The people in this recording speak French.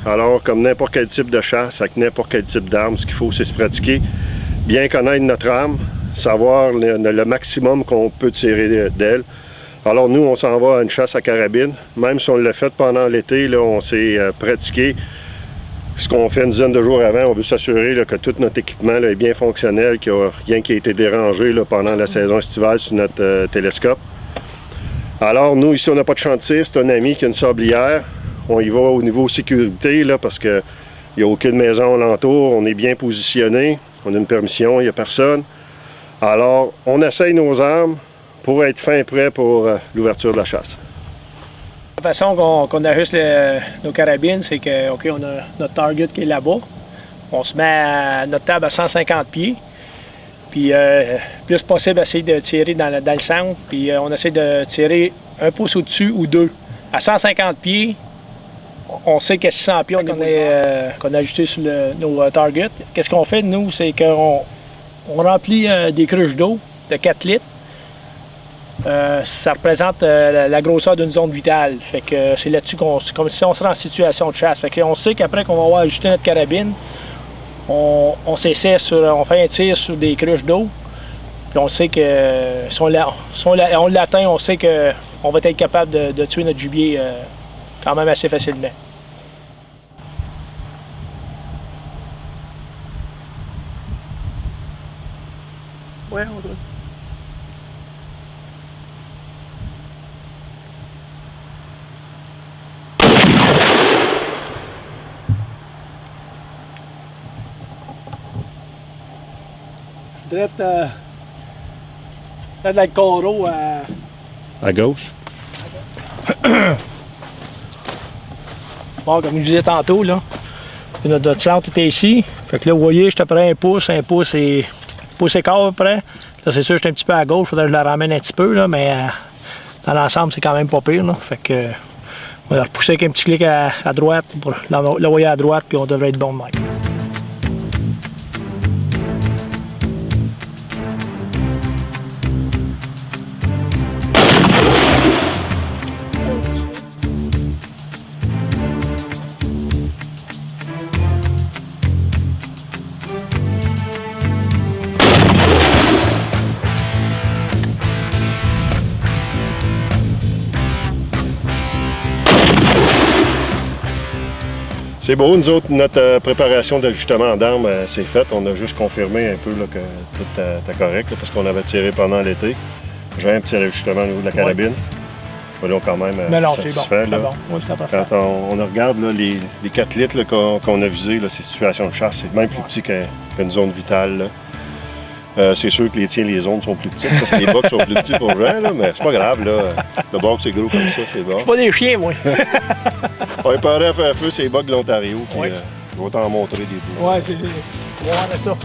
Alors, comme n'importe quel type de chasse, avec n'importe quel type d'arme, ce qu'il faut, c'est se pratiquer, bien connaître notre arme, savoir le maximum qu'on peut tirer d'elle. Alors, nous, on s'en va à une chasse à carabine. Même si on l'a fait pendant l'été, là, on s'est pratiqué. Ce qu'on fait une dizaine de jours avant, on veut s'assurer là, que tout notre équipement là, est bien fonctionnel, qu'il n'y a rien qui a été dérangé là, pendant la saison estivale sur notre télescope. Alors, nous, ici, on n'a pas de champ de tir. C'est un ami qui a une sablière. On y va au niveau sécurité, là, parce qu'il n'y a aucune maison alentour. On est bien positionné. On a une permission, il n'y a personne. Alors, on essaye nos armes pour être fin prêt pour l'ouverture de la chasse. La façon qu'on ajuste nos carabines, c'est que, OK, on a notre target qui est là-bas. On se met à notre table à 150 pieds. Puis, plus possible, essayer de tirer dans le centre. Puis, on essaie de tirer un pouce au-dessus ou deux. À 150 pieds, on sait qu'à 600 pieds, qu'on a ajusté sur nos targets. Qu'est-ce qu'on fait, nous, c'est qu'on remplit des cruches d'eau de 4 litres. Ça représente la grosseur d'une zone vitale. Fait que c'est là-dessus comme si on serait en situation de chasse. Fait qu'on sait qu'après qu'on va avoir ajusté notre carabine, on s'essaie on fait un tir sur des cruches d'eau. Puis on sait que si on l'atteint, on sait qu'on va être capable de tuer notre gibier quand même assez facilement. Ouais, on doit. Direct dans le coraux À gauche. Bon, comme je disais tantôt, là, notre centre était ici. Fait que là, vous voyez, j'étais près un pouce et quart à peu près. Là, c'est sûr, j'étais un petit peu à gauche, il faudrait que je la ramène un petit peu, là, mais dans l'ensemble, c'est quand même pas pire. Là. Fait que, on va repousser avec un petit clic à droite pour l'envoyer à droite, puis on devrait être bon de même. C'est beau, nous autres, notre préparation d'ajustement d'armes, c'est faite. On a juste confirmé un peu là, que tout était correct, là, parce qu'on avait tiré pendant l'été. J'ai un petit ajustement au niveau de la carabine. Ouais. Là, quand même, satisfait. Bon, là. Oui, quand on regarde là, les 4 litres qu'on a visés, là, ces situations de chasse, c'est même plus petit qu'une zone vitale. Là. C'est sûr que les zones sont plus petites, parce que les box sont plus petits pour Jean, là, mais c'est pas grave. Là. Le box, c'est gros comme ça, c'est bon. Je suis pas des chiens, moi. On est paré à faire feu, c'est les box de l'Ontario, puis oui. je vais t'en montrer des bouts. Ouais, c'est ça.